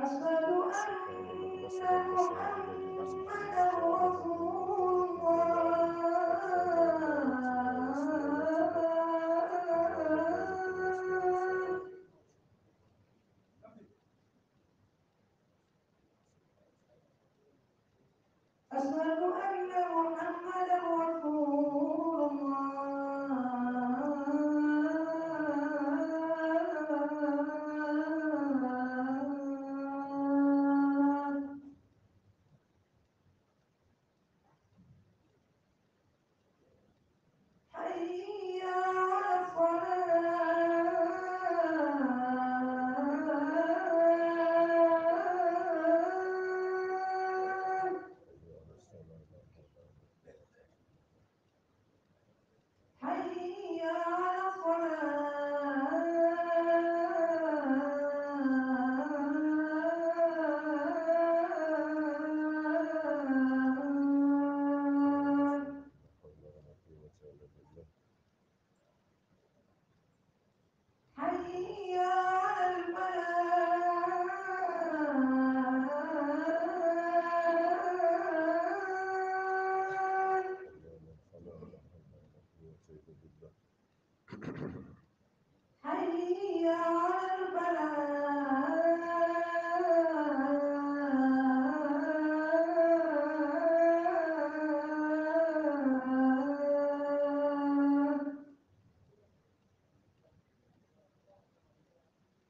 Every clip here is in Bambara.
أشهد سبحان من نصب أن المساجد لله محمدا وجعلها بيوتا رسول للرجال عليه حفاظا لعمارتها وصيانتها وجعل ذلك من أسباب السعادة. أشهد أن محمدا رسول الله. حي على الصلاة. حي على الصلاة لا حول ولا قوة. حي على الصلاة. لا حول ولا قوة إلا بالله. حي على الفلاح. حي على الفلاح لا حول ولا قوة إلا بالله. حي على الفلاح.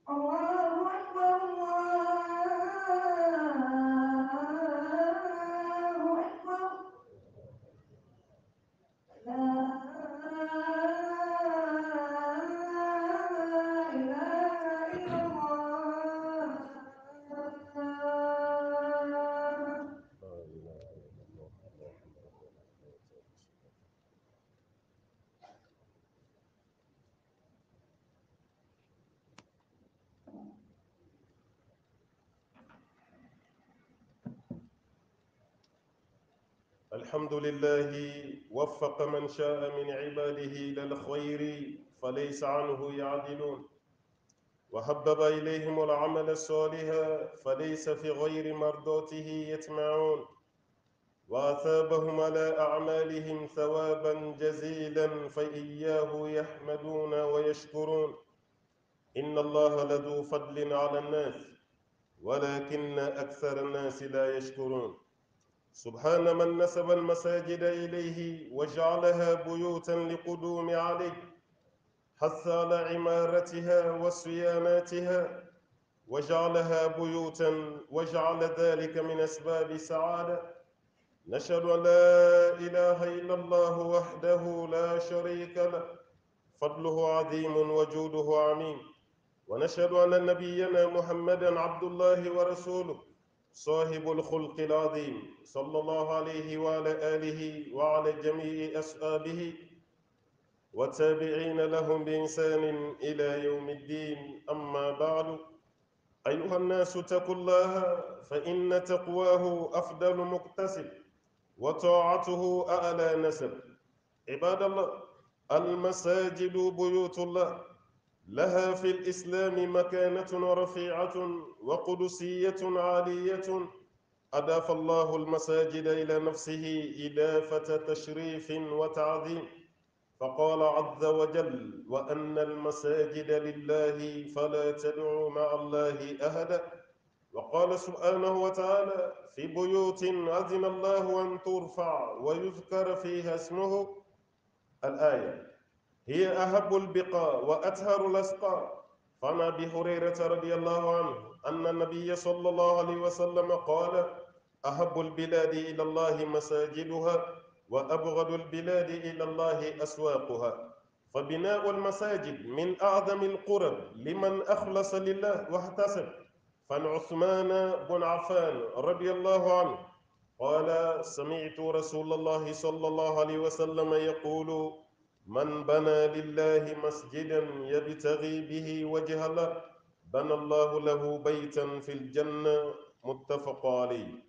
الله أكبر الله أكبر. لا إله إلا الله. لا إله إلا الله لا حول ولا قوة إلا بالله. الحمد لله وفق من شاء من عباده إلى الخير فليس عنه يعدلون، وحبب إليهم العمل الصالح فليس في غير مرضاته يطمعون، وأثابهم على أعمالهم ثوابا جزيلا فإياه يحمدون ويشكرون. إن الله لذو فضل على الناس ولكن أكثر الناس لا يشكرون. سبحان من نسب المساجد إليه وجعلها بيوتا لقدوم عليه، حث على عمارتها وصياناتها وجعلها بيوتا وجعل ذلك من أسباب سعادة. نشهد أن لا إله إلا الله وحده لا شريك له، فضله عظيم وجوده عميم. ونشهد أن نبينا محمدا عبد الله ورسوله صاحب الخلق العظيم، صلى الله عليه وعلى آله وعلى جميع أصحابه والتابعين لهم بإحسان إلى يوم الدين. أما بعد، أيها الناس اتقوا الله، فإن تقواه أفضل مكتسب وطاعته أعلى نسب. عباد الله، المساجد بيوت الله، لها في الإسلام مكانة رفيعة وقدسية عالية. أضاف الله المساجد إلى نفسه إضافة تشريف وتعظيم، فقال عز وجل: وأن المساجد لله فلا تدعوا مع الله أحدا. وقال سبحانه وتعالى: في بيوت أذن الله أن ترفع ويذكر فيها اسمه. الآية هي أحب البقاء وأطهر الأسقاء. فعن أبي هريرة رضي الله عنه أن النبي صلى الله عليه وسلم قال: أحب البلاد إلى الله مساجدها، وأبغض البلاد إلى الله أسواقها. فبناء المساجد من أعظم القرب لمن أخلص لله واحتسب. فعن عثمان بن عفان رضي الله عنه قال: سمعت رسول الله صلى الله عليه وسلم يقول: من بنى لله مسجدا يبتغي به وجه الله بنى الله له بيتا في الجنة. متفق عليه.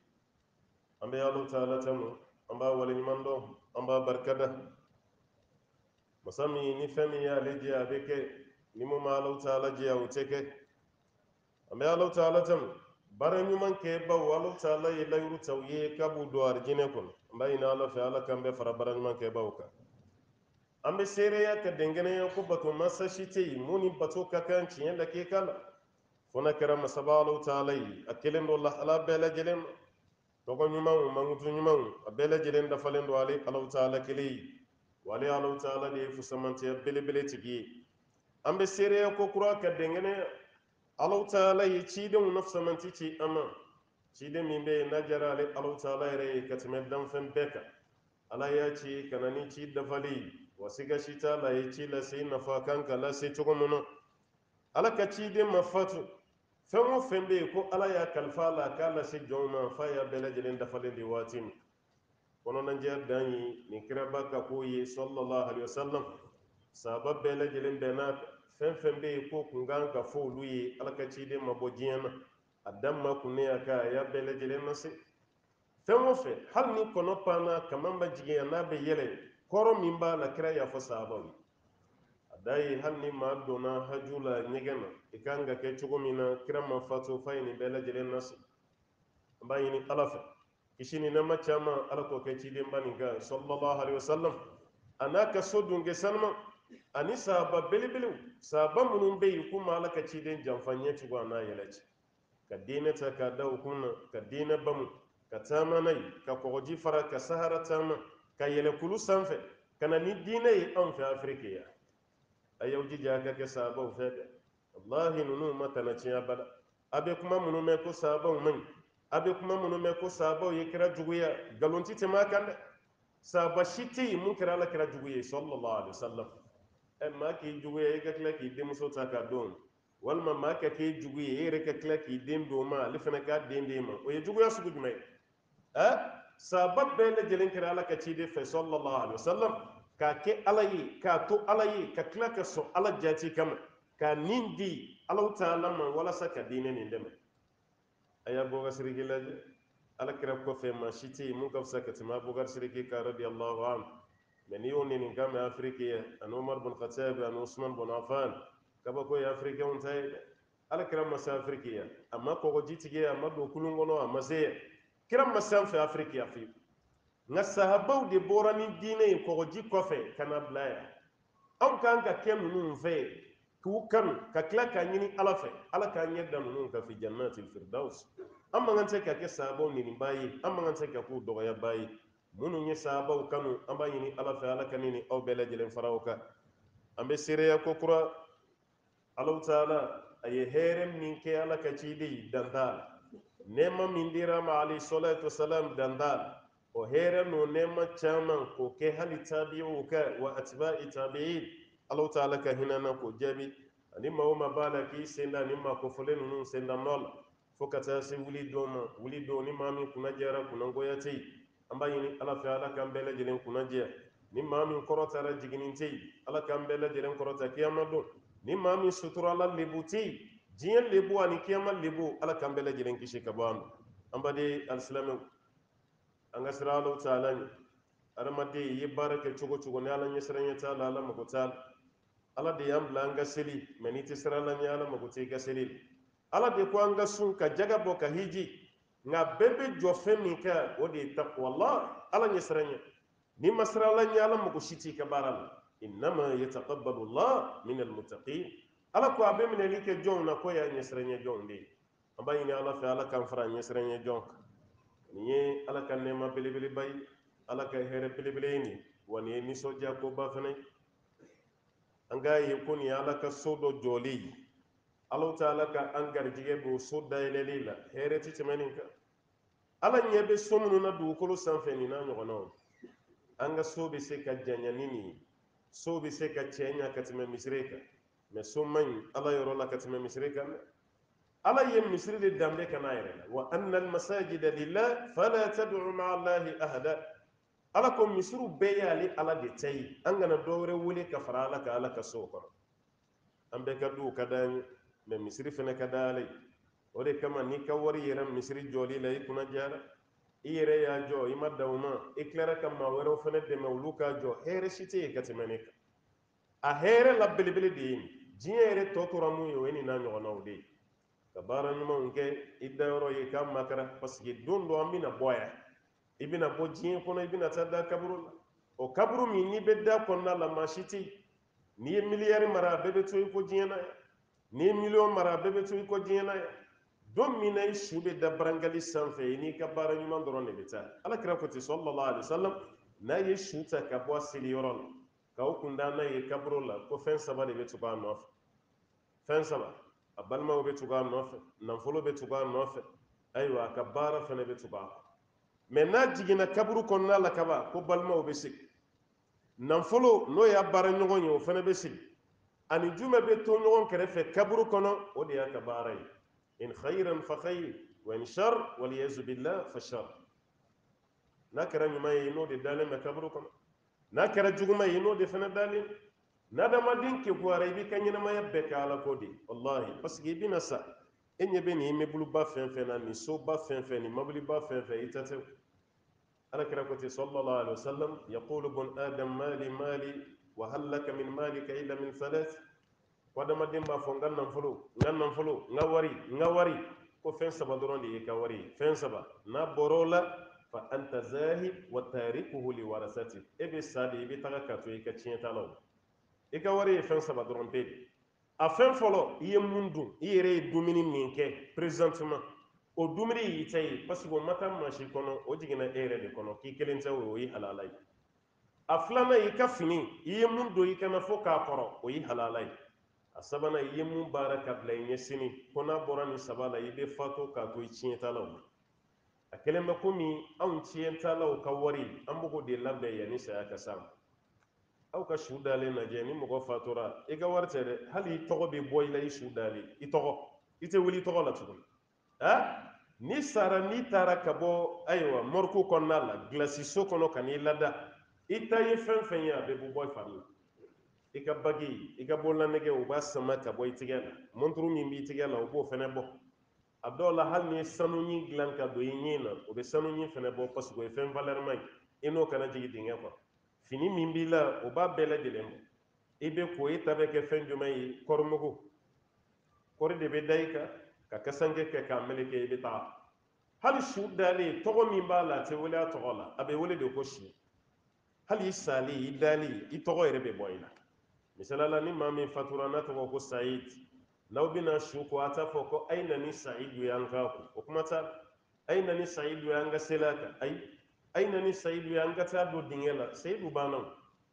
أمبي الله تعالى تمو أمبا ولي مندو أمبا بركده مسامي نفمي يا لجي أبيك نمو ما الله تعالى جي أو تك. أمبي الله تعالى تمو bara ɲuman kɛ baw ala taala ye layiru taw ye k'a b'u don arijinɛ kɔnɔ n b'a ɲini ala fɛ ala k'an bɛ fara bara ɲuman kɛ baw kan an bɛ seereya ka dengɛnɛya ko bato masa si tɛ yen mun ni bato ka kan tiɲɛ lakeka la fo na kɛra masaba ala taala ye a kelen don lahala bɛɛ lajɛlen ma tɔgɔ ɲumanw mankutu ɲumanw a bɛɛ lajɛlen dafalen don ale ala taala kelen ye wa ale ala taala de ye fusamantiya belebele tigi ye an bɛ seereya ko kura ka dengɛnɛya ala taala ye cidenw na fusamanti ci an ma ciden min bɛ yen n'a diyara ale ala taala yɛrɛ ye ka tɛmɛ danfɛn bɛɛ kan ala y'a ci ka na ni ci dafali wa siga si t'a la ye ci lase nafa kan ka lase cogo min na ala ka ciden ma fatu fɛn o fɛn bɛ yen ko ala y'a kalifa a la k'a lase jɔnw ma f'a y'a bɛɛ lajɛlen dafalen de waati min kɔnɔnajɛya dan ye nin kiraba ka k'o ye sallallahu alaihi wasallam sahaba bɛɛ lajɛlen bɛn n'a fɛn fɛn bɛ yen ko kun kan ka fɔ olu ye ala ka ciden ma bɔ diɲɛ na a dan ma kun ne y'a ka a y'a bɛɛ lajɛlen lase fɛn o fɛn hali ni kɔnɔ panna kaman ba jigin a n'a bɛ yɛlɛ kɔrɔ min b'a la kira y'a fɔ sahabaw ye a da ye hali ni maa donna haju la ɲɛgɛn na i kan ka kɛ cogo min na kira ma fatu fa ye nin bɛɛ lajɛlen lase an b'a ɲini ala fɛ kisi ni nɛɛma caman ala k'o kɛ cidenba nin kan sallallahu alaihi wasallam a n'a ka so dun kɛ sanuma ani sahaba belebelew sahaba minnu bɛ yen k'u ma ala ka ciden janfa ɲɛ cogo a n'a yɛlɛ cɛ ka diinɛ ta k'a da u kun na ka diinɛ bamu ka taama n'a ye ka kɔgɔji fara ka sahara taama ka yɛlɛ kulu sanfɛ ka na ni diinɛ ye anw fɛ afiriki yan a y'aw jija a ka kɛ sahabaw fɛ dɛ wallahi ninnu ma tana tiɲɛ abada a bɛ kuma minnu mɛn ko sahabaw man ɲi a bɛ kuma minnu mɛn ko sahabaw ye kira juguya nkalon ti tɛmɛ a kan dɛ sahaba si tɛ yen mun kɛra ala kira jugu ye sallallahu alaihi wasallam maa k'i juguya i ka tila k'i denmuso ta k'a don walima maa ka k'i jugu ye e yɛrɛ ka tila k'i den don ma ale fana k'a den d'e ma o ye juguya sugu jumɛn ye sahaba bɛɛ lajɛlen kɛra ala ka ciden fɛ sallallahu alaihi wasallam k'a kɛ ala ye k'a to ala ye ka tila ka sɔn ala jati kama k'a nin di ala taala ma walasa ka diinɛ nin dɛmɛ a y'a bɔkar siriki lajɛ ala kira kɔfɛ maa si tɛ yen mun ka fisa ka tɛmɛ abubakar siriki kan radiyallahu anhu mɛ n'i y'o nin kan mɛn afiriki ye ani umar bin khattab ani usman bin affan kabako ye afirikɛnw ta ye dɛ ala kira ma se afiriki ya a ma kɔgɔji tigɛ a ma don kulun kɔnɔ a ma se yan kira ma se an fɛ afiriki ya fiyewu nka sahabaw de bɔra ni diinɛ ye kɔgɔji kɔfɛ ka na bila yan anw kan ka kɛ ninnu fɛ k'u kanu ka tila k'a ɲini ala fɛ ala k'an ɲɛ da ninnu kan fi jannatil firdaus an man kan tɛ ka kɛ sahabaw niniba ye an man kan tɛ ka k'u dɔgɔyaba ye minnu ye sahabaw kanu an b'a ɲini ala fɛ ala ka ne ni aw bɛɛ lajɛlen fara o kan an bɛ seereya ko kura ala taala a ye hɛrɛ min kɛ ala ka ciden ye dan t'a la nɛɛma min dira ma alayhi salatu wasalam dan t'a la o hɛrɛ n'o nɛɛma caman k'o kɛ hali tabi'u kan wa atba'i tabi'in ala taala ka hinɛ na k'o jaabi ani maa o maa b'a la k'i sen da ni maa kofɔlen ninnu sendannɔ la fo ka taa se wuli don ma wuli don ni maa min kunna jɛra kunnangoya tɛ yen an b'a ɲini ala fɛ ala k'an bɛɛ lajɛlen kunna jɛ ni maa min kɔrɔtara jiginni tɛ yen ala k'an bɛɛ lajɛlen kɔrɔta kiyama don ni maa min suturala lebu tɛ yen diɲɛ lebu ani kiyama lebu ala k'an bɛɛ lajɛlen kisi ka bɔ a ma an baden alisilamɛw an ka sira ala taala ɲɛ adamaden i ye baara kɛ cogo cogo ni ala ɲɛsiranɲɛ t'a la ala mago t'a la ala de y'an bila an ka seli mɛ n'i tɛ sira la ɲɛ ala mago tɛ i ka seli la ala de ko an ka sun ka jaga bɔ ka hiji nka bɛɛ bɛ jɔ fɛn min kɛ o de ye taqwallah ala ɲɛsiranɲɛ n'i ma sira la ɲɛ ala mago si t'i ka baara la innama yataqabbalu llah min almuttaqin ala ko a bɛ minɛli kɛ jɔnw na ko y'a ɲɛsiranɲɛ jɔnw de ye an b'a ɲini ala fɛ ala k'an fara ɲɛsiranɲɛ jɔn kan nin ye ala ka nɛɛma belebeleba ye ala ka hɛrɛ belebele ye nin wa nin ye nisɔndiya koba fana ye an k'a ye ko nin ye ala ka so dɔ jɔlen ye ala ta ala ka an garijɛgɛ don so dayɛlɛli la hɛrɛ ti tɛmɛ nin kan ala ɲɛ bɛ so minnu na dugukolo sanfɛ nin n'a ɲɔgɔnnaw an ka so bɛ se ka janya ni nin ye so bɛ se ka cɛ ɲa ka tɛmɛ misiri kan mɛ so man ɲi ala yɔrɔ la ka tɛmɛ misiri kan dɛ ala ye misiri de danbe ka n'a yɛrɛ la wa anna almasajida lillah fala tad'u ma'a allahi ahada ala ko misiriw bɛɛ y'ale ala de ta ye an kana dɔwɛrɛ wele ka fara ala ka ala ka so kɔnɔ an bɛɛ ka duw ka d'an ye mɛ misiri fana ka d'a ala ye o de kama n'i ka wari yɛrɛ misiri jɔli la i kunna jara i yɛrɛ y'a jɔ i ma dan o ma i tilara ka maa wɛrɛw fana dɛmɛ olu k'a jɔ hɛrɛ si tɛ yen ka tɛmɛ ne kan a hɛrɛ la belebele de ye nin diɲɛ yɛrɛ tɔ tora mun ye o ye nin n'a ɲɔgɔnnaw de ye ka baara ɲumanw kɛ i dayɔrɔ ye k'a makara parce que don dɔ an bɛna bɔ yan i bɛna bɔ diɲɛ kɔnɔ i bɛna taa da kaburu la o kaburu min n'i bɛ da kɔnɔna la maa si tɛ yen n'i ye miliyari mara a bɛɛ bɛ to i ko diɲɛ na yan n'i ye miliyɔn mara a bɛɛ bɛ to i ko diɲɛ na yan don min na i su bɛ da barangali sanfɛ i n'i ka baara ɲuman dɔrɔn de bɛ taa alakira ko ten sallallahu alaihi wasallam n'a ye su ta ka bɔ a seliyɔrɔ la k'aw kun da n'a ye kaburu la ko fɛn saba de bɛ tugu a nɔfɛ fɛn saba a balimaw bɛ tugu a nɔfɛ nafolo bɛ tugu a nɔfɛ ayiwa a ka baara fana bɛ tugu a kɔ mɛ n'a jiginna kaburu kɔnɔna la kaban ko balimaw bɛ sigi nafolo n'o y'a baara ɲɔgɔn ye o fana bɛ sigi ani jumɛn bɛ to ɲɔgɔn kɛrɛfɛ kaburu kɔnɔ o de y'a ka baara ye in khayran fa khayr wa in shar waliyazu billah fa shar n'a kɛra ɲuman ye n'o de dalen bɛ kaburu kɔnɔ n'a kɛra juguman ye n'o de fana dalen n'adamaden kekuara i b'i ka ɲɛnamaya bɛɛ kɛ ala ko de wallahi parce que i bɛna sa e ɲɛ bɛ nin immeuble fɛn fɛn na nin soba fɛn fɛn nin mobiliba fɛn fɛn i ta tɛ alakira ko ten sallallahu alaihi wasallam yaqulu bun adam mali mali wa hal laka min malika illa min thalath ko adamaden b'a fɔ n ka nafolo n ka wari ko fɛn saba dɔrɔn de y'i ka wari ye fɛn saba n'a bɔr'o la fa anta zahid wa tarikuhu li warasati e bɛ sa de i bɛ taga ka to i ka tiɲɛtalaw i ka wari ye fɛn saba dɔrɔn pe de a fɛn fɔlɔ i ye mun dun i yɛrɛ ye dumuni min kɛ présentement o dumuni y'i ta ye parce que o ma taa mansi kɔnɔ o jiginna e yɛrɛ de kɔnɔ k'i kelen tɛ o ye halala ye a filanan i ka fini i ye mun don i kana fo k'a kɔrɔ o ye halala ye a sabanan i ye mun baara ka bila i ɲɛ sini ko n'a bɔra nin saba la i bɛ fatu k'a to i tiɲɛtalaw ma a kɛlen bɛ komi anw tiɲɛtalaw ka wari an b'o de labɛn yanni saya ka s'a ma aw ka su dalen lajɛ ni mɔgɔ fatura i ka wari tɛ dɛ hali i tɔgɔ bɛ bɔ i la i su dalen i tɔgɔ i tɛ wuli i tɔgɔ la tuguni ni sara n'i taara ka bɔ ayiwa mɔriku kɔnɔna la gilasi so kɔnɔ ka n'i lada i ta ye fɛn fɛn ye a bɛ bɔ i fari la i ka bagi i ka bololanɛgɛ u b'a sama ka bɔ i tigɛ la monturu min b'i tigɛ la u b'o fɛnɛ bɔ a dɔw la hali ni ye sanuɲi dilan ka don i ɲin na o bɛ sanuɲi fɛnɛ bɔ parce que o ye fɛn valeur ye i n'o kana jigin dingɛ kɔnɔ fini min b'i la o b'a bɛɛ lajɛlen bɔ i bɛ ko i ta bɛ kɛ fɛn jumɛn ye kɔrimugu kɔri de bɛ da i kan ka kasange kɛ k'a meleke i bɛ taa hali su dalen tɔgɔ min b'a la a tɛ wele a tɔgɔ la a bɛ wele de ko su hali i sali i dali i tɔgɔ yɛrɛ bɛ bɔ i la misalala ni maa min fatura n'a tɔgɔ ko sayid n'aw bɛna su ko a t'a fɔ ko ayi na ni sayidu y'an ka kun o kuma t'a la ayi na ni sayidu y'an ka sela kan ayi na ni sayidu y'an ka taa don dingɛ la sayidu banna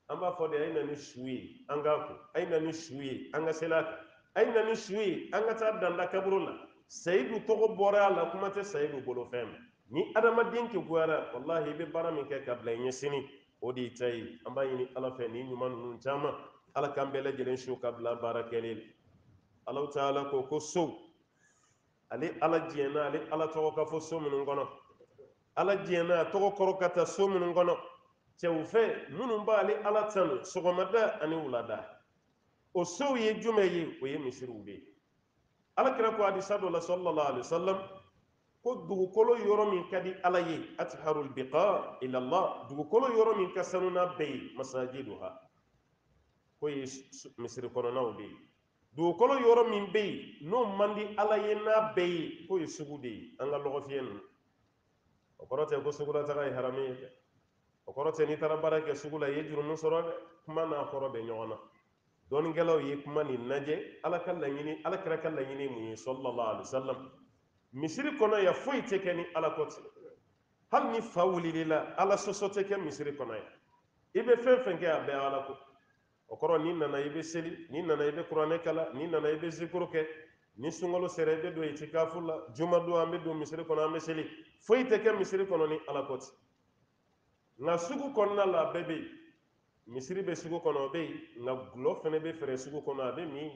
an b'a fɔ de ayi na ni su ye an ka kun ayi na ni su ye an ka sela kan ayi na ni su ye an ka taa danda kaburu la sayidu tɔgɔ bɔra a la kuma tɛ sayidu bolo fɛn ma ni adamaden kekuyara wallahi i bɛ baara min kɛ ka bila i ɲɛ sini o de y'i ta ye an b'a ɲini ala fɛ nin ɲuman ninnu caman ala k'an bɛɛ lajɛlen su ka bila baara kɛlen ala taala ko so ale ala jɛnna ale ala tɔgɔ ka fɔ so minnu kɔnɔ ala jɛnna a tɔgɔ kɔrɔ ka taa so minnu kɔnɔ cɛw fɛ minnu b'ale ala tanu sɔgɔmada ani wulada o sow ye jumɛn ye o ye misiriw de ye alakira ko hadisa dɔ la sallallahu alaihi wasallam ko dugukolo yɔrɔ min ka di ala ye atharul biqa ila allah dugukolo yɔrɔ min ka sanu n'a bɛɛ ye masajiduha ko ye misiri kɔnɔnaw de ye dugukolo yɔrɔ min bɛ yen n'o man di ala ye n'a bɛɛ ye k'o ye sugu de ye an ka lɔgɔfiyɛ ninnu o kɔrɔ tɛ ko sugulataga ye haramu ye dɛ o kɔrɔ tɛ n'i taara baara kɛ sugu la i ye jurumu sɔrɔ dɛ kuma n'a kɔrɔ bɛ ɲɔgɔn na dɔɔnikɛlaw ye kuma nin lajɛ ala ka laɲini ala kɛra ka laɲini mun ye sallallahu alaihi wasallam misiri kɔnɔ ya foyi tɛ kɛ ni ala kɔ ten hali ni fa wulila ala sɔsɔ tɛ kɛ misiri kɔnɔ ya i bɛ fɛn fɛn kɛ a bɛɛ ala ko o kɔrɔ n'i nana i bɛ seli n'i nana i bɛ kuranɛ kala n'i nana i bɛ zikuru kɛ ni sunkalo sera i bɛ don itikafu la juma don an bɛ don misiri kɔnɔ an bɛ seli foyi tɛ kɛ misiri kɔnɔ ni ala kɔ ten nka sugu kɔnɔna la a bɛɛ bɛ yen misiri bɛ sugu kɔnɔ o bɛ yen nka gulɔ fana bɛ feere sugu kɔnɔ a bɛ min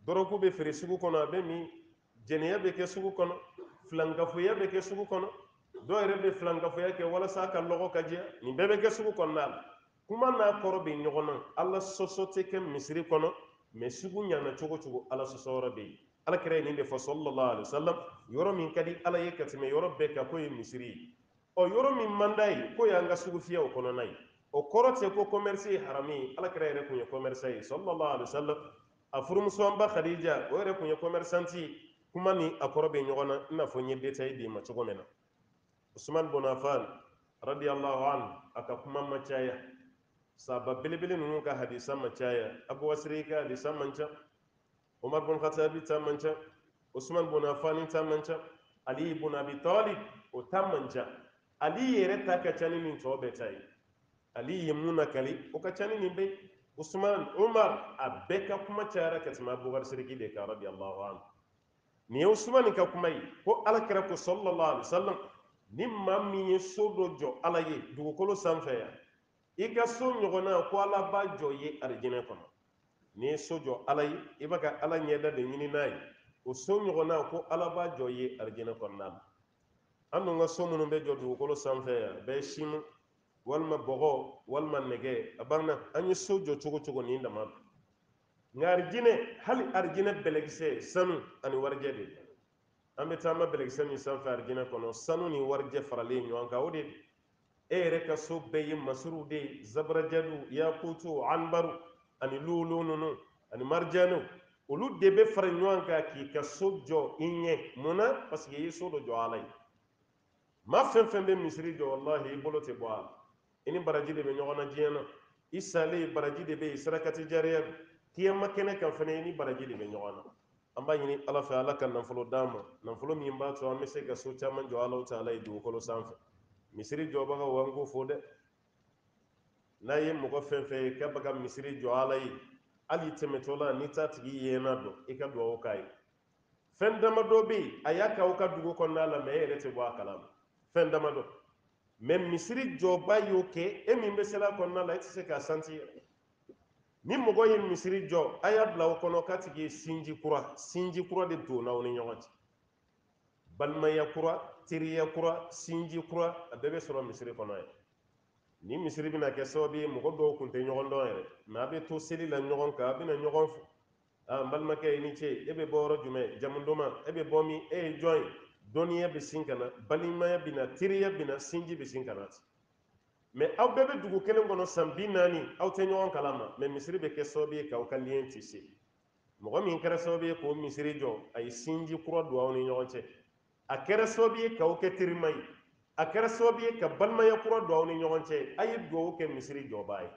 dɔrɔku bɛ feere sugu kɔnɔ a bɛ min jɛnɛya bɛ kɛ sugu kɔnɔ filankafoya bɛ kɛ sugu kɔnɔ dɔw yɛrɛ bɛ filankafoya kɛ walasa a ka lɔgɔ ka jɛ nin bɛɛ bɛ kɛ sugu kɔnɔna la kuma n'a kɔrɔ bɛ ɲɔgɔn na ala sɔsɔ tɛ kɛ misiri kɔnɔ mɛ sugu ɲana cogo cogo ala sɔsɔ yɔrɔ bɛ yen ala kɛra ye nin de fɔ sallallahu alaihi wasallam yɔrɔ min ka di ala ye ka tɛmɛ yɔrɔ bɛɛ kan k'o ye misiri ye ɔ yɔrɔ min man d'a ye k'o y'an ka sugu fiyɛw kɔnɔna ye o kɔrɔ tɛ ko commerce ye haramu ye ala kɛra yɛrɛ kun ye commerçant ye sallallahu alaihi wasallam a furumuso an ba khadija o yɛrɛ kun ye commerçante ye kuma ni akoro be nyogona na fo nye detail di ma cogo mena Usman bin Affan radiyallahu anhu aka kuma macaya saba bilibili nunu ka hadisa macaya Abu Wasri ka hadisa manca Umar bin Khattab ta manca Usman bin Affan ta manca Ali ibn Abi Talib o ta manca Ali yere ta ka cani min to be tai Ali yimuna kali o ka cani min be Usman Umar abeka kuma cara ka tuma Abu Wasri ki de ka radiyallahu anhu ni Usman ka kuma yi ko alakira ko sallallahu alaihi wasallam ni maa min ye so dɔ jɔ ala ye dugukolo sanfɛ yan i ka so ɲɔgɔnna ko ala b'a jɔ ye arijinɛ kɔnɔ n'i ye so jɔ ala ye i b'a ka ala ɲɛda de ɲini n'a ye o so ɲɔgɔnna ko ala b'a jɔ ye arijinɛ kɔnɔna la an dun ka so minnu bɛ jɔ dugukolo sanfɛ yan bɛɛ ye simu walima bɔgɔ walima nɛgɛ a banna an ye so jɔ cogo cogo nin dama nka arijinɛ hali arijinɛ bɛlɛkisɛ sanu ani warijɛ de an bɛ taama bɛlɛkisɛ min sanfɛ arijinɛ kɔnɔ sanu ni warijɛ faralen ɲɔgɔn kan o de e yɛrɛ ka so bɛɛ ye masuruw de ye zabarajɛdu yakutu anbaru ani luulu ninnu ani marijɛniw olu de bɛ fara ɲɔgɔn kan k'i ka so jɔ i ɲɛ mun na parce que i ye so dɔ jɔ ala ye maa fɛn fɛn bɛ misiri jɔ walahi i bolo tɛ bɔ a la i ni baraji de bɛ ɲɔgɔn na diɲɛ na i salen baraji de bɛ yen sarakati jariya kiyama kɛnɛ kan fana i ni baraji de bɛ ɲɔgɔn na an b'a ɲini ala fɛ ala ka nafolo d'an ma nafolo min b'a to an bɛ se ka so caman jɔ ala ta'ala ye dugukolo sanfɛ misiri jɔbagaw an k'o fo dɛ n'a ye mɔgɔ fɛn fɛn ye k'a bɛ ka misiri jɔ ala ye hali tɛmɛtɔ la n'i t'a tigi yena dɔn i ka dugawu k'a ye fɛn damadɔ bɛ yen a y'a k'aw ka dugu kɔnɔna la mɛ e yɛrɛ tɛ bɔ a kalama fɛn damadɔ mɛ misiri jɔba y'o kɛ e min bɛ sela kɔnɔna la e tɛ se k'a santi yɛrɛ ni mɔgɔ ye misiri jɔ a y'a bila o kɔnɔ k'a tigi ye sinji kura de donna aw ni ɲɔgɔn cɛ balimaya kura teriya kura sinji kura a bɛɛ bɛ sɔrɔ misiri kɔnɔ ye ni misiri bɛna kɛ sababu ye mɔgɔ dɔw tun tɛ ɲɔgɔn dɔn yɛrɛ mɛ a bɛ to seli la ɲɔgɔn kan a bɛna ɲɔgɔn fo n balimakɛ i ni ce e bɛ bɔ yɔrɔ jumɛn jamu dɔ ma e bɛ bɔ min e ye jɔn ye dɔnniya bɛ sin ka na balimaya bɛ na teriya bɛ na sinji bɛ sin ka na ten mɛ aw bɛɛ bɛ dugu kelen kɔnɔ san 40 aw tɛ ɲɔgɔn kalama mɛ misiri bɛ kɛ sababu ye k'aw ka liɲɛ tisse mɔgɔ min kɛra sababu ye k'o misiri jɔ a ye sinji kura don aw ni ɲɔgɔn cɛ a kɛra sababu ye k'aw kɛ terima ye a kɛra sababu ye ka balimaya kura don aw ni ɲɔgɔn cɛ a ye dugawu kɛ misiri jɔbaa ye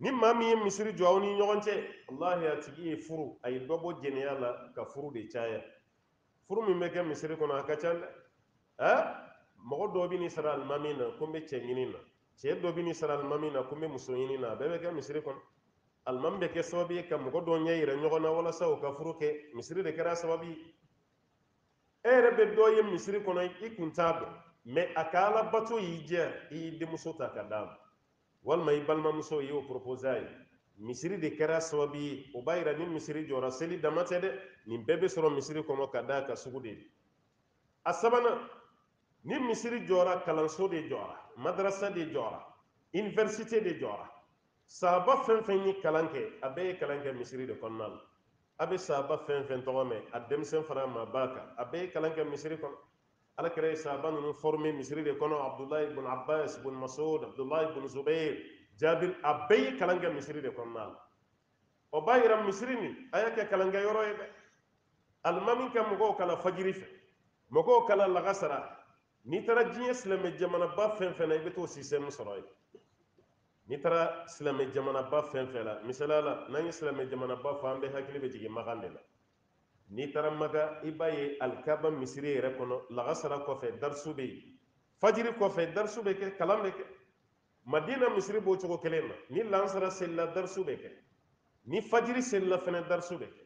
ni maa min ye misiri jɔ aw ni ɲɔgɔn cɛ wallahi a tigi ye furu a ye dɔ bɔ jɛnɛya la ka furu de caya furu min bɛ kɛ misiri kɔnɔ a ka ca dɛ mɔgɔ dɔw bɛ ni sara alimami na ko n bɛ cɛ ɲini na cɛ dɔ bɛ ni sara alimami na ko n bɛ muso ɲini na a bɛɛ bɛ kɛ misiri kɔnɔ alimami bɛ kɛ sababu ye ka mɔgɔ dɔw ɲɛ yira ɲɔgɔn na walasa u ka furu kɛ misiri de kɛra sababu ye e yɛrɛ bɛ dɔ ye misiri kɔnɔ i kun t'a dɔn mɛ a ka ala bato y'i jɛ i y'i denmuso ta ka d'a ma walima i balimamuso y'o propose a ye misiri de kɛra sababu ye o b'a yira ni misiri jɔra seli dama tɛ dɛ nin bɛɛ bɛ sɔrɔ misiri kɔnɔ ka d'a ka sugu de ye a sabanan ni misiri jɔra kalanso de jɔra madrasa de jɔra université de jɔra sahaba fɛn fɛn ye kalan kɛ a bɛɛ ye kalan kɛ misiri de kɔnɔna la a bɛ sahaba fɛn fɛn tɔgɔ mɛn a denmisɛn fara maa ba kan a bɛɛ ye kalan kɛ misiri kɔnɔ alakira ye sahaba ninnu former misiri de kɔnɔ abdulayi ibn abbas ibn masud abdulayi ibn zubair jabir a bɛɛ ye kalan kɛ misiri de kɔnɔna la o b'a yira misiri nin a y'a kɛ kalankɛ yɔrɔ ye dɛ alimami ka mɔgɔw kalan fajiri fɛ mɔgɔw kalan lagasara n'i taara diɲɛ silamɛ jamanaba fɛn fɛn na i bɛ t'o système sɔrɔ yen n'i taara silamɛ jamanaba fɛn fɛn la misaliya la n'an ye silamɛ jamanaba fɔ an bɛɛ hakili bɛ jigin makan de la n'i taara maka i b'a ye alikaba misiri yɛrɛ kɔnɔ lagasara kɔfɛ darisu bɛ yen fajiri kɔfɛ darisu bɛ kɛ kalan bɛ kɛ madina misiri b'o cogo kelen na ni lansara selila darisu bɛ kɛ ni fajiri selila fɛnɛ darisu bɛ kɛ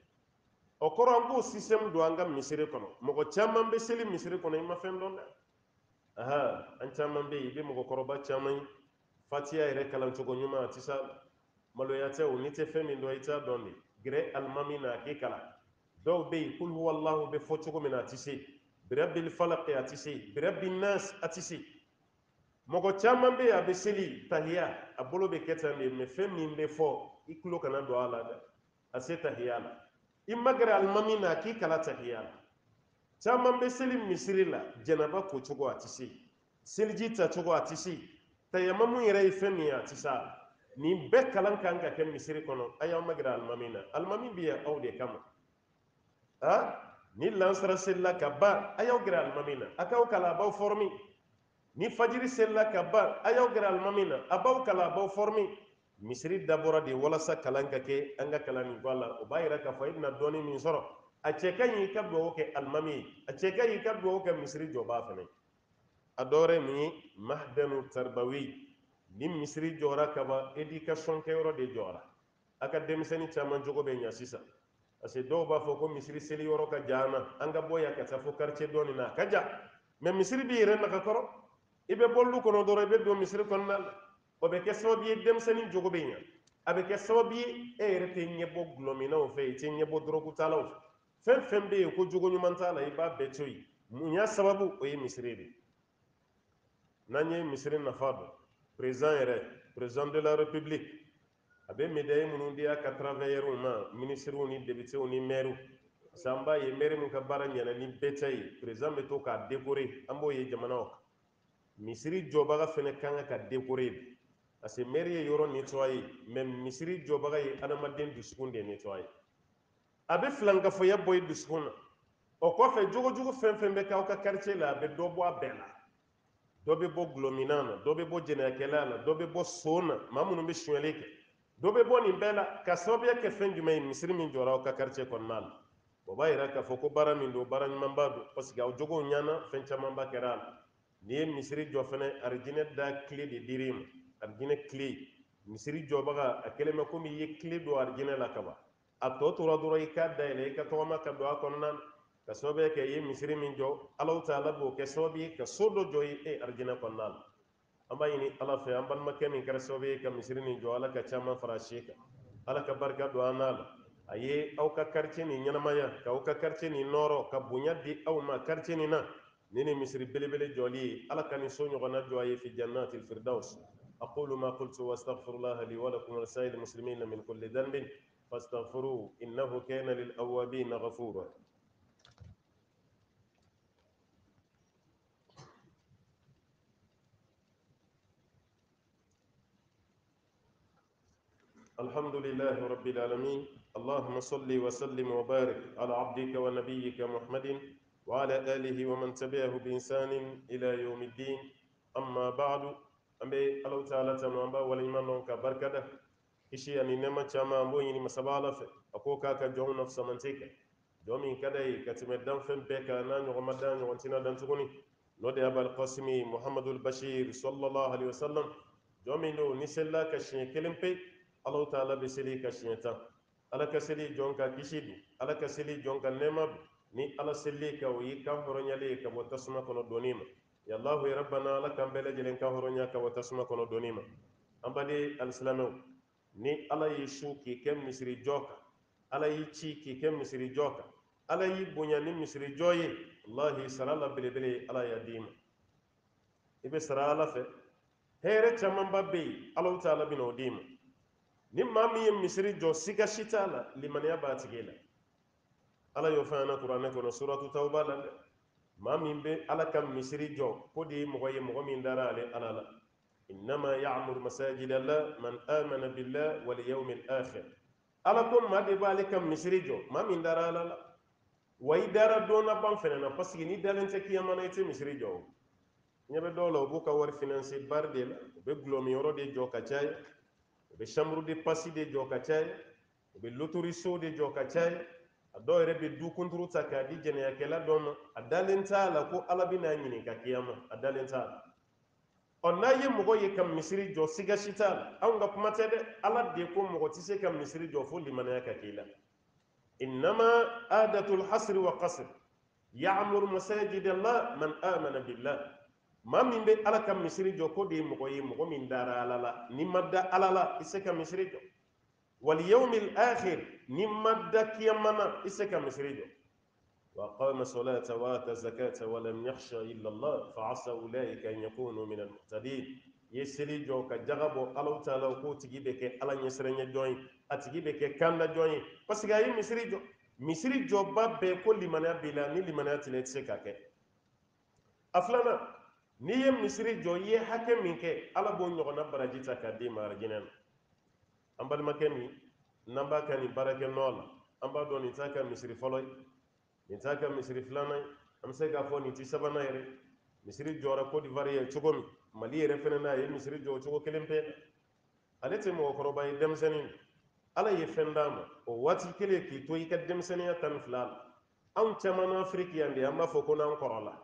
o kɔrɔ an b'o système don an ka misiri kɔnɔ mɔgɔ caman bɛ seli misiri kɔnɔ i ma fɛn dɔn dɛ an caman bɛ yen i bɛ mɔgɔkɔrɔba caman ye fatiya yɛrɛ kalan cogo ɲuman a tɛ s'a la maloya tɛ o n'i tɛ fɛn min dɔn i t'a dɔn de gɛrɛ alimami na a k'i kalan dɔw bɛ yen kul huwallahu bɛ fɔ cogo min na a tɛ se birabbil falaq a tɛ se birabbin nas a tɛ se mɔgɔ caman bɛ yen a bɛ seli tahiya a bolo bɛ kɛ tan de mɛ fɛn min bɛ fɔ i tulo kana don a la dɛ a se tahiya la i ma gɛrɛ alimami na a k'i kalan tahiya la caman bɛ seli misiri la jɛnaba ko cogo a tɛ se seliji ta cogo a tɛ se tayamamu yɛrɛ ye fɛn min ye a tɛ se a la nin bɛɛ kalan kan ka kɛ misiri kɔnɔ a y'aw ma gɛrɛ alimami na alimami bɛ yan aw de kama ni lansara sella ka ban ayaw gira almamina akaw kala baw formi ni fajiri sella ka ban ayaw gira almamina abaw kala baw formi misiri dabora de walasa kalan ka kɛ an ka kalan ko la o b'a yira k'a fɔ i bɛna dɔɔni min sɔrɔ a cɛ ka ɲi i ka dugawu kɛ alimami ye a cɛ ka ɲi i ka dugawu kɛ misiri jɔbaa fɛnɛ a dɔwɛrɛ min ye mahdanu tarbawi ni misiri jɔra kaba éducation kɛyɔrɔ de jɔra a ka denmisɛnnin caman jogo bɛ ɲa sisan parce que dɔw b'a fɔ ko misiri seli yɔrɔ ka jan na an ka bɔ yan ka taa fo quartier dɔɔni na a ka jan mais misiri b'i yɛrɛ nagakɔrɔ i bɛ bɔ lu kɔnɔ dɔrɔn i bɛ don misiri kɔnɔna la o bɛ kɛ sababu ye denmisɛnnin jogo bɛ ɲa a bɛ kɛ sababu ye e yɛrɛ tɛ ɲɛbɔ gulɔminaw fɛ i tɛ ɲɛbɔ dɔrɔgutalaw fɛ fɛn fɛn bɛ yen ko jogo ɲuman t'a la i b'a bɛɛ to yen mun y'a sababu o ye misiri de n'an ye misiri nafa dɔn président yɛrɛ président de la république a bɛ médaille minnu di a ka travailleurs ma ministres ni députés ni maires parce que an b'a ye maire min ka baara ɲɛna ni bɛɛ ta ye président bɛ to k'a décorer an b'o ye jamanaw kan misiri jɔbaga fɛnɛ kan ka décorer de parce que maire ye yɔrɔ nettoyer mais misiri jɔbaga ye adamaden dusukun de nettoyer a bɛ filankafoya bɔ i dusukun na o kɔfɛ jogojugu fɛn fɛn bɛ k'aw ka quartier la a bɛ dɔ bɔ a bɛɛ la dɔ bɛ bɔ gulɔminan na dɔ bɛ bɔ jɛnɛyakɛla na dɔ bɛ bɔ son na maa minnu bɛ sonyɛli kɛ dɔ bɛ bɔ nin bɛɛ la ka sababuya kɛ fɛn jumɛn ye misiri min jɔra aw ka quartier kɔnɔna la o b'a yira k'a fɔ ko baara min don baara ɲumanba don parce que aw jogow ɲana fɛn camanba kɛra a la n'i ye misiri jɔ fɛnɛ arijinɛ da tile de dir'i ma arijinɛ tile misiri jɔbaga a kɛlen bɛ komi i ye tile don arijinɛ la kaban a tɔ tora dɔrɔn i k'a dayɛlɛ i ka tɔgɔma ka don a kɔnɔna na ka sababuya kɛ i ye misiri min jɔ Alahu Taala b'o kɛ sababu ye ka so dɔ jɔ i arijinɛ kɔnɔna la an b'a ɲini ala fɛ an balimakɛ min kɛra sababu ye ka misiri nin jɔ ala ka caman fara a si kan ala ka barika don an n'a la a ye aw ka quartier nin ɲɛnamaya k'aw ka quartier nin nɔrɔ ka bonya di aw ma quartier nin na ni nin misiri belebele jɔli ye ala ka nin so ɲɔgɔnna jɔ a ye fi jannatil firdaus aqulu ma qultu wastaghfirullaha li wa lakum wa lisa'il muslimina min kulli dhanbin fastaghfiruhu innahu kana lil awwabin ghafura الحمد لله رب العالمين اللهم صل وسلم وبارك على عبدك ونبيك محمد وعلى آله ومن تبعه بإنسان إلى يوم الدين أما بعد أمي الله تعالى تنوانبا ولمن نونك بركة إشي أني نما تشاما أمبويني مسابالة أكوكا كجون نفس منتيك دومين كداي كتمدن فم بك نان ومدان وانتنا دانتغني نودي أبا القاسمي محمد البشير صلى الله عليه وسلم دومين نسلا كشين كلمبي Allah ta'ala be seli ka siɲɛ tan ala ka seli jɔn ka kisi du ala ka seli jɔn ka nɛɛma du ni ala seli ka o yi kan hɔrɔnyalen ka bɔ tasuma kɔnɔ donni ma ya allahu ya rabbana ala kan bɛɛ lajɛlen kan hɔrɔnya ka bɔ tasuma kɔnɔ donni ma an baden alisilamɛw ni ala y'i su k'i kɛ misiri jɔ kan ala y'i ci k'i kɛ misiri jɔ kan ala y'i bonya ni misiri jɔ ye wallahi sara la belebele ala y'a d'i ma i bɛ sara ala fɛ hɛrɛ camanba bɛ yen ala ta'ala bɛna o d'i ma ni maa min ye misiri jɔ siga si t'a la limaniya b'a tigi la ala y'o fɔ an na kuranɛ kɔnɔ suratu tawba la dɛ maa min bɛ ala ka misiri jɔ ko de ye mɔgɔ ye mɔgɔ min dara ale ala la innama ya'muru masajida la man amana billah wal yawmil akhir ala ko maa de b'ale ka misiri jɔ maa min dara ala la wa i dara don na ban fɛnɛ na parce que ni dalen tɛ kiyama na i tɛ misiri jɔ o ɲɛ bɛ dɔw la u b'u ka wari finance bari de la u bɛ gulɔmi yɔrɔ de jɔ ka caya u bɛ chambre de passe de jɔ ka caya u bɛ loterie so de jɔ ka caya a dɔw yɛrɛ bɛ du kunturu ta k'a di jɛnɛyakɛla dɔ ma a dalen t'a la ko ala bɛ n'a ɲininka kiyama a dalen t'a la ɔ n'a ye mɔgɔ ye ka misiri jɔ siga si t'a la anw ka kuma tɛ dɛ ala de ko mɔgɔ tɛ se ka misiri jɔ fo limanaya ka k'i la innama adatul hasri wa qasr ya'muru masajida allah man amana billah maa min bɛ ala ka misiri jɔ ko de ye mɔgɔ ye mɔgɔ min dara ala la ni ma da ala la i se ka misiri jɔ wal yawmil akhir ni ma da kiyama na i se ka misiri jɔ wa aqama salata wa ata zakata wa lam yakhsha illa allah fa asa ulaika an yakunu min al muhtadin ye seli jɔ ka jaga bɔ ala taala ko tigi bɛ kɛ ala ɲɛsiranɲɛ jɔn ye a tigi bɛ kɛ kanda jɔn ye parce que a ye misiri jɔba bɛɛ ko limaniya b'i la ni limaniya tɛ i tɛ se k'a kɛ a filanan n'i ye misiri jɔ i ye hakɛ min kɛ ala b'o ɲɔgɔnna baraji ta k'a di ma arijinɛ na an balimakɛ min n'an b'a ka nin baarakɛ nɔ la an b'a dɔn nin t'a ka misiri fɔlɔ ye nin ta ka misiri filanan an bɛ se k'a fɔ nin ti sabanan yɛrɛ misiri jɔra Côte d'Ivoire ye cogo min Mali yɛrɛ fɛnɛ n'a ye misiri jɔ o cogo kelen pe ale tɛ mɔgɔkɔrɔba ye denmisɛnnin ala ye fɛn d'a ma o waati kelen k'i to i ka denmisɛnniya tan ni fila la anw caman na Afiriki yan de an b'a fɔ ko n'an kɔrɔla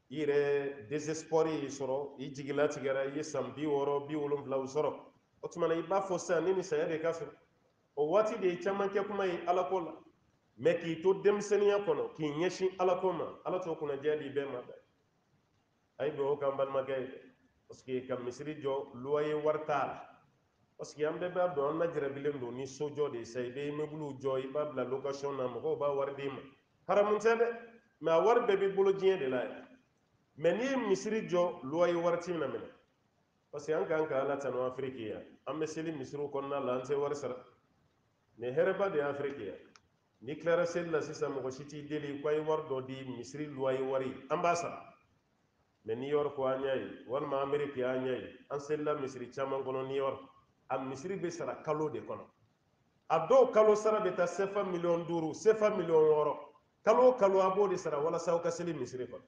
i yɛrɛ désespoir y'i sɔrɔ i jigila tigɛra i ye san 60 70 sɔrɔ o tuma na i b'a fɔ sisan ne ni saya de ka surun o waati de ye caman kɛ kuma ye ala ko la mɛ k'i to denmisɛnniya kɔnɔ k'i ɲɛsin ala ko ma ala t'o kunnadiya di bɛɛ ma dɛ a ye dugawu k'an balimakɛ ye parce que ka misiri jɔ loyer wari t'a la parce que an bɛɛ b'a dɔn an lajarabilen don ni sojɔ de ye sa i bɛ immeuble jɔ i b'a bila location na mɔgɔw b'a wari d'i ma haramu tɛ dɛ mɛ a wari bɛɛ b'i bolo diɲɛ de la yan mɛ n'i ye misiri jɔ loyer wari t'i na minɛ parce que an kan ka ala tanu Afiriki yan an bɛ seli misiriw kɔnɔna la an tɛ wari sara nin hɛrɛba de ye Afiriki yan n'i tilara seli la sisan mɔgɔ si t'i deli ko a ye wari dɔ di misiri loyer wari an b'a sara mɛ New York an y'a ye walima Amérique an y'a ye an selila misiri caman kɔnɔ New York a misiri bɛ sara kalo de kɔnɔ a dɔw kalo sara bɛ taa CFA 5 CFA 6 kalo o kalo a b'o de sara walasa aw ka seli misiri kɔnɔ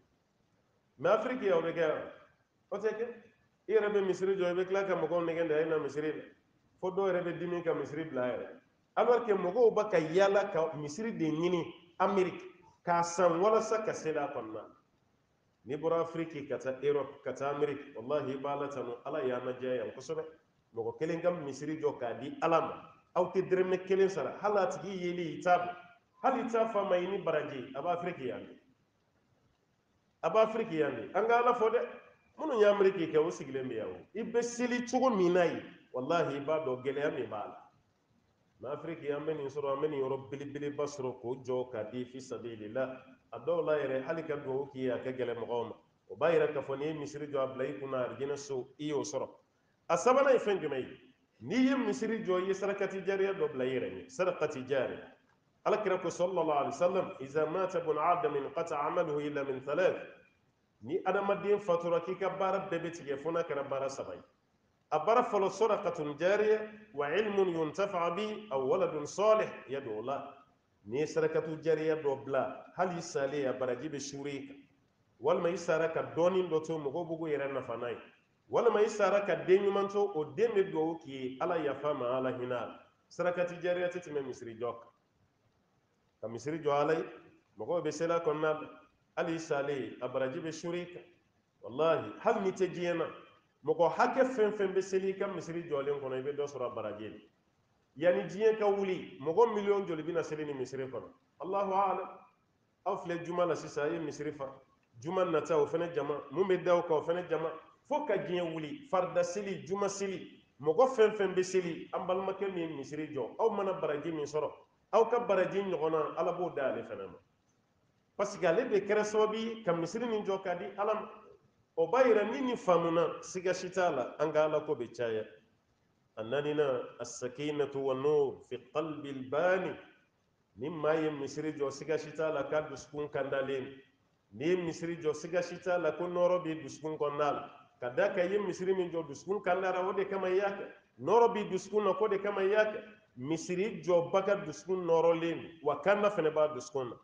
mɛ Afiriki yan o bɛ kɛ yan o tɛ kɛ i yɛrɛ bɛ misiri jɔ i bɛ tila ka mɔgɔw nɛgɛn da i na misiri la fo dɔw yɛrɛ bɛ dimi ka misiri bila yɛrɛ alors que mɔgɔw b'a ka yaala ka misiri de ɲini Amérique k'a san walasa ka seli a kɔnɔna n'i bɔra Afiriki ka taa Europe ka taa Amérique wallahi i b'a la tanu ala y'an ladiya yan kosɛbɛ mɔgɔ kelen ka misiri jɔ k'a di ala ma aw tɛ dɛrɛmɛ kelen sara hali a tigi yeli i t'a dɔn hali i t'a fɔ a ma i ni baraji a b'a Afiriki yan de a b'a Afiriki yan de an ka ala fɔ dɛ minnu ye Amérique kɛ o sigilen bɛ yan o i bɛ seli cogo min na yen wallahi i b'a dɔn gɛlɛya min b'a la mɛ Afiriki an bɛ nin sɔrɔ an bɛ nin yɔrɔ belebeleba sɔrɔ k'o jɔ k'a di fi sabilillah a dɔw la yɛrɛ hali ka dugawu k'i ye a ka gɛlɛn mɔgɔw ma o b'a yira k'a fɔ n'i ye misiri jɔ a bila i kunna arijinɛ so i y'o sɔrɔ a sabanan ye fɛn jumɛn ye n'i ye misiri jɔ i ye sarakati jariya dɔ bila i yɛrɛ ɲɛ sarakati jariya alakira ko sallallahu alaihi wasallam iza mata bun adam inqata amaluhu illa min thalath ni adamaden fatura k'i ka baara bɛɛ bɛ tigɛ fo n'a kɛra baara saba ye a baara fɔlɔ sadaqatun jariya wa ilmun yuntafa bi aw waladun salih yad'u la n'i ye sarakatu jariya dɔ bila hali i salen a baraji bɛ suuri i kan walima i sara ka dɔɔnin dɔ to mɔgɔw b'u yɛrɛ nafa n'a ye walima i sara ka den ɲuman to o den bɛ dugawu k'i ye ala yafa ma ala hinɛ a la sarakati jariya tɛ tɛmɛ misiri jɔ kan ka misiri jɔ ala ye mɔgɔw bɛ seli a kɔnɔna la hali i salen a baraji bɛ suuri i kan wallahi hali ni tɛ diɲɛ na mɔgɔ hakɛ fɛn fɛn bɛ seli i ka misiri jɔlen kɔnɔ i bɛ dɔ sɔrɔ a baraji la yanni diɲɛ ka wuli mɔgɔ miliyɔn joli bɛna seli ni misiri kɔnɔ Allahu a'lam aw filɛ juma la sisan a ye misiri fa juma nata o fɛnɛ jama mun bɛ da o kan o fɛnɛ jama fo ka diɲɛ wuli farida seli juma seli mɔgɔ fɛn fɛn bɛ seli an balimakɛ min ye misiri jɔ aw mana baraji min sɔrɔ aw ka baraji ɲɔgɔnna ala b'o da ale fɛnɛ ma parce que ale de kɛra sababu ye ka misiri nin jɔ k'a di ala ma o b'a yira ni nin faamuna siga si t'a la an ka ala ko bɛ caya a naaninan as-sakinatu wan-nur fi qalbi al-bani ni maa ye misiri jɔ siga si t'a la k'a dusukun kandalen n'i ye misiri jɔ siga si t'a la ko nɔɔrɔ b'i dusukun kɔnɔna la ka d'a kan i ye misiri min jɔ dusukun kandara o de kama i y'a kɛ nɔɔrɔ b'i dusukun na ko de kama i y'a kɛ misiri jɔba ka dusukun nɔɔrɔlen wa kanda fɛnɛ b'a dusukun na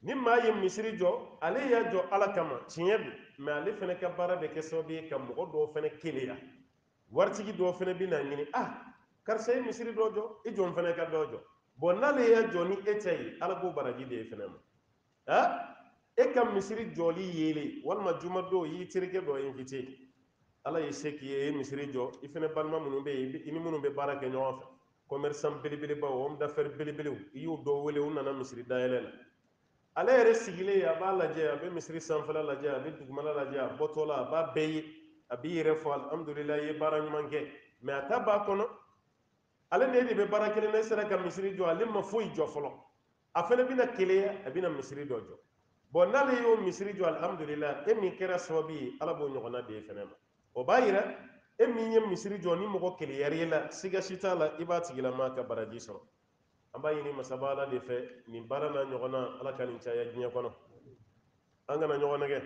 ni maa ye misiri jɔ ale y'a jɔ ala kama tiɲɛ don mɛ ale fɛnɛ ka baara bɛ kɛ sababu ye ka mɔgɔ dɔw fɛnɛ keleya waritigi dɔw fɛnɛ bɛ na ɲini karisa ye misiri dɔ jɔ i jɔn fɛnɛ ka dɔ jɔ bɔn n'ale y'a jɔ ni e tɛ ye ala b'o baraji de ye fɛnɛ ma e ka misiri jɔli yeele walima juma don i y'i terikɛ dɔ invité ala ye se k'i ye e misiri jɔ i fɛnɛ balima minnu bɛ yen i ni minnu bɛ baara kɛ ɲɔgɔn fɛ commerçant belebelebaw homme d'affaires belebelew i y'u dɔw wele u nana misiri dayɛlɛ la ale yɛrɛ sigilen a b'a lajɛ a bɛ misiri sanfɛla lajɛ a bɛ dugumala lajɛ a bɔtɔla a b'a bɛɛ ye a b'i yɛrɛ fɔ alhamdulilayi i ye baara ɲuman kɛ mɛ a ta b'a kɔnɔ ale ne de bɛ baara kelen ne sera ka misiri jɔ ale ma foyi jɔ fɔlɔ a fɛnɛ bɛna keleya a bɛna misiri dɔ jɔ bɔn n'ale y'o misiri jɔ alhamdulilayi e min kɛra sababu ye ala b'o ɲɔgɔnna de ye fɛnɛ ma o b'a yira e min ye misiri jɔ ni mɔgɔ keleyar'i la siga si t'a la i b'a tigilama ka baraji sɔrɔ an b'a ɲini masaba ala de fɛ nin baara n'a ɲɔgɔnna ala ka nin caya diɲɛ kɔnɔ an kana ɲɔgɔn nɛgɛ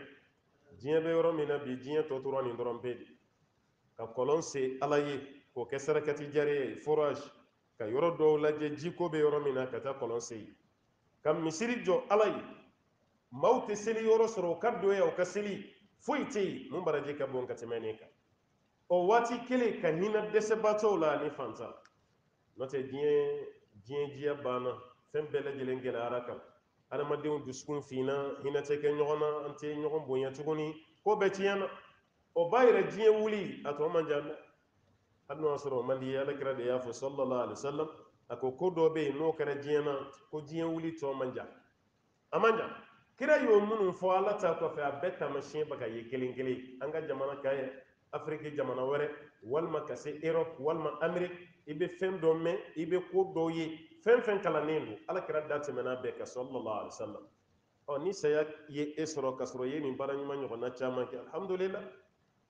diɲɛ bɛ yɔrɔ min na bi diɲɛ tɔ tora nin dɔrɔn pe de ka kɔlɔn se ala ye k'o kɛ sarakati jariya ye forage ka yɔrɔ dɔw lajɛ jiko bɛ yɔrɔ min na ka taa kɔlɔn se yen kam misiri jɔ ala ye maaw tɛ seli yɔrɔ sɔrɔ o ka doya o ka seli foyi tɛ yen mun baraji ka bon ka tɛmɛ nin kan o waati kelen ka hinɛ dɛsɛbaatɔw la ani fantan n'o tɛ diɲɛ banna fɛn bɛɛ lajɛlen gɛlɛyara kan adamadenw dusukun finna hinɛ tɛ kɛ ɲɔgɔn na an tɛ ɲɔgɔn bonya tuguni ko bɛɛ tiɲɛna o b'a yɛrɛ diɲɛ wuli a tɔ man jan dɛ hali n'o y'a sɔrɔ o man di alakira de y'a fɔ sallallahu alaihi wasallam a ko dɔ bɛ yen n'o kɛra diɲɛ na ko diɲɛ wuli tɔ man jan a man jan kira y'o minnu fɔ ala ta kɔfɛ a bɛɛ taamasiyɛn bɛ ka ye kelen kelen an ka jamana kan yɛ afiriki jamana wɛrɛ walima ka se erɔpu walima ameriki i bɛ fɛn dɔ mɛn i bɛ ko dɔw ye fɛn fɛn kalannen don alakira da tɛmɛna bɛɛ ka sallallahu alaihi wasallam ni saya ye e sɔrɔ ka sɔrɔ i ye nin baara ɲuman ɲɔgɔnna caman kɛ alhamdulillah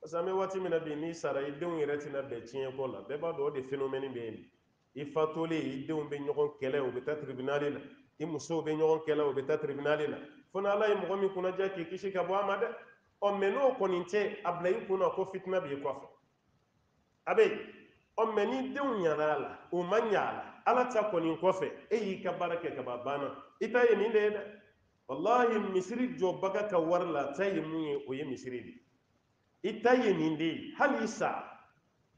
parce que an bɛ waati min na bi n'i sara i denw yɛrɛ tɛna bɛn tiɲɛ ko la bɛɛ b'a dɔn o de phénomène bɛ yen i fatolen i denw bɛ ɲɔgɔn kɛlɛ u bɛ taa tribunal la i musow bɛ ɲɔgɔn kɛlɛ u bɛ taa tribunal la fo ni ala ye mɔgɔ min kunnaja k'i kisi ka bɔ a ma dɛ mɛ n'o kɔni tɛ a bila i kunna ko fitina b'i kɔfɛ a bɛ yen mɛ ni denw ɲana a la u ma ɲa a la ala ta kɔni kɔfɛ e y'i ka baara kɛ kaba banna i ta ye nin de ye dɛ wallahi misiri jɔbaga ka wari la ta ye mun ye o ye misiri de i ta ye nin de ye hali i sa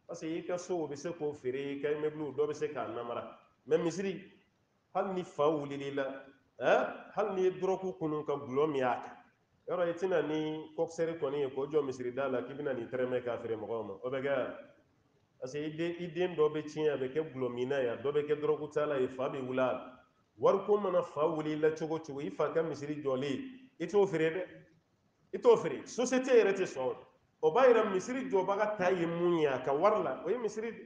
parce que i ka so o bɛ se k'o feere i ka immeuble dɔ bɛ se k'a namara mɛ misiri hali ni fa wulila la hali ni ye dɔrɔku kunu ka gulɔ min y'a kan yɔrɔ i tɛna ni kɔkisɛri kɔni ye k'o jɔ misiri da la k'i bɛna nin tɛrɛmɛ k'a feere mɔgɔw ma o bɛ kɛ parce que i den dɔ bɛ tiɲɛ a bɛ kɛ gulɔ minna ye a dɔ bɛ kɛ dɔrɔku ta la ye fa bɛ wuli a la wariko mana fa wulila cogo cogo i fa ka misiri jɔlen i t'o feere dɛ i t'o feere société yɛrɛ tɛ sɔn o b'a yira misiri jɔbaga ta ye mun ye a ka wari la o ye misiri de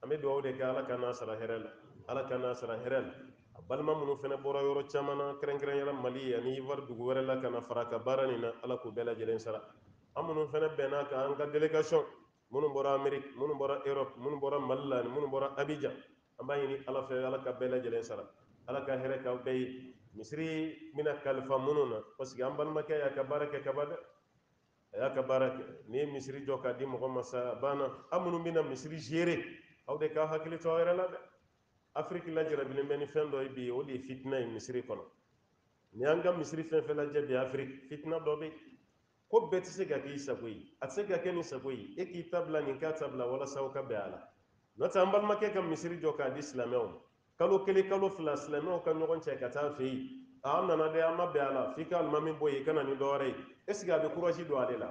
an bɛ dugawu de kɛ ala ka n'a sara hɛrɛ la ala ka n'a sara hɛrɛ la a balima minnu fana bɔra yɔrɔ caman na kɛrɛnkɛrɛnyala mali ani ivoire dugu wɛrɛ la ka na fara ka baara nin na ala k'u bɛɛ lajɛlen sara an minnu fana bɛnna kan an ka délégation minnu bɔra amérique minnu bɔra europe minnu bɔra mali la ani minnu bɔra abidjan an b'a ɲini ala fɛ ala ka bɛɛ lajɛlen sara ala ka hɛrɛ k'aw bɛɛ ye misiri bɛna kalifa minnu na parce que an balimakɛ y'a ka baara kɛ kaba dɛ a y'a ka baara kɛ n'i ye misiri jɔ k'a di mɔgɔ ma sa banna an minnu bɛna misiri gérer aw de k'a hakili to aw yɛrɛ la dɛ afiriki lajarabilen bɛ ni fɛn dɔ ye bi o de ye fitina ye misiri kɔnɔ ni y'an ka misiri fɛn fɛn lajɛ bi afiriki fitina dɔ bɛ ko bɛɛ tɛ se ka k'i sago ye a tɛ se ka kɛ ni sago ye e k'i ta bila nin k'a ta bila walasa aw ka bɛn a la n'o tɛ an balimakɛ ka misiri jɔ k'a di silamɛw ma kalo kelen kalo fila silamɛw ka ɲɔgɔn cɛ ka taa fɛ yen an nana dɛ an ma bɛn a la f'i ka alimami bɔ yen i ka na ni dɔwɛrɛ ye est ce que a bɛ courage don ale la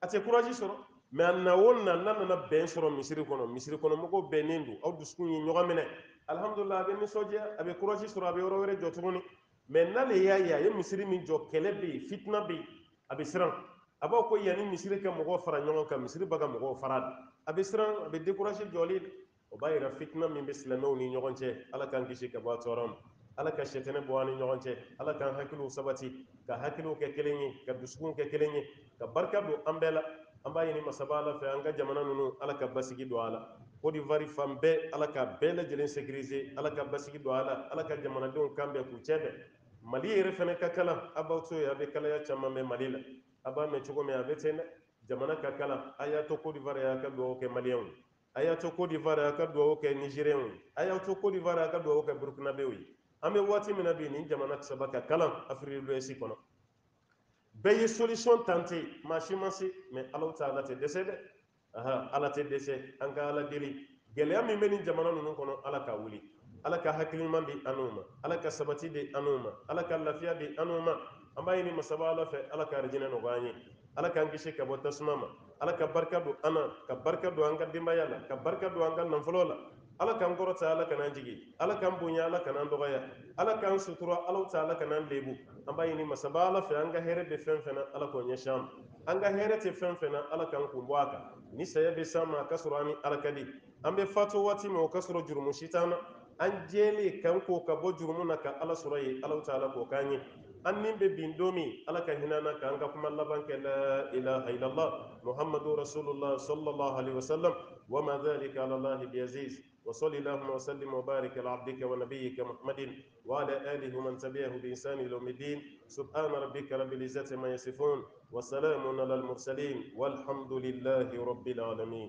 a tɛ courage sɔrɔ mɛ a na o na n'a nana bɛn sɔrɔ misiri kɔnɔ mɔgɔw bɛnnen don aw dusukun ye ɲɔgɔn minɛ alhamdulilah a bɛ nisɔndiya a bɛ courage sɔrɔ a bɛ yɔrɔ wɛrɛ jɔ tuguni mɛ n'ale y'a ye a ye misiri min jɔ kɛlɛ bɛ yen fitina bɛ yen a bɛ siran a b'a ko yanni misiri ka mɔgɔw fara ɲɔgɔn kan misiri bɛ ka mɔgɔw fara a bɛ siran a bɛ décourage jɔlen o b'a yira fitina min bɛ silamɛw ni ɲɔgɔn cɛ ala k'an kisi ka bɔ a tɔɔrɔ ma ala ka sɛtɛnɛ bɔ an ni ɲɔgɔn cɛ ala k'an hakiliw sabati ka hakiliw kɛ kelen ye ka dusukun kɛ kelen ye ka barika don an bɛɛ la an b'a ɲini masaba ala fɛ an ka jamana ninnu ala ka basigi don a la Côte d'Ivoire fan bɛɛ ala ka bɛɛ lajɛlen sécuriser ala ka basigi don a la ala ka jamanadenw kan bɛn k'u cɛ bɛn mali yɛrɛ fɛnɛ ka kalan a b'aw to yen a bɛ kalaya caman bɛ mali la a b'a mɛn cogo min a bɛ ten dɛ jamana ka kalan a y'a to Côte d'Ivoire y'a ka dugawu kɛ maliyɛnw ye a y'a to Côte d'Ivoire y'a ka dugawu kɛ nigériens ye a y'a to Côte d'Ivoire y'a ka dugawu kɛ burkinabéw ye an bɛ waati min na bi nin jamana saba ka kalan afiriki de l'ouest kɔnɔ bɛɛ ye solution tenter maa si ma se mɛ ala ta ala tɛ dɛsɛ dɛ ala tɛ dɛsɛ an ka ala deli gɛlɛya min bɛ nin jamana ninnu kɔnɔ ala ka wuli ala ka hakiliman di an'u ma ala ka sabati di an'u ma ala ka lafiya di an'u ma an b'a ɲini masaba ala fɛ ala ka arijinɛ nɔgɔya an ye ala k'an kisi ka bɔ tasuma ma ala ka barika don an na ka barika don an ka denbaya la ka barika don an ka nafolo la ala k'an kɔrɔta ala kan'an jigi ala k'an bonya ala kan'an dɔgɔya ala k'an sutura ala ta ala kan'an lebu an b'a ɲini masaba ala fɛ an ka hɛrɛ bɛ fɛn fɛn na ala k'o ɲɛsin an ma an ka hɛrɛ tɛ fɛn fɛn na ala k'an kun bɔ a kan ni saya bɛ s'an ma a ka sɔrɔ an ni ala ka di an bɛ fatu waati min o ka sɔrɔ jurumu si t'an na an jɛlen kan ko ka bɔ jurumu na ka ala sɔrɔ yen ala ta ala k'o k'an ye an nin bɛ bin don min ala ka hinɛ na k'an ka kuma laban kɛ la ilaha illallah muhammadu rasulullah sallallahu alaihi wasallam wa ma dhalika ala allahi biaziz وصلى اللهم وسلم وبارك على عبدك ونبيك محمد وعلى اله ومن تبعه بإحسان الى يوم الدين سبحان ربك رب العزه ما يصفون وسلام على المرسلين والحمد لله رب العالمين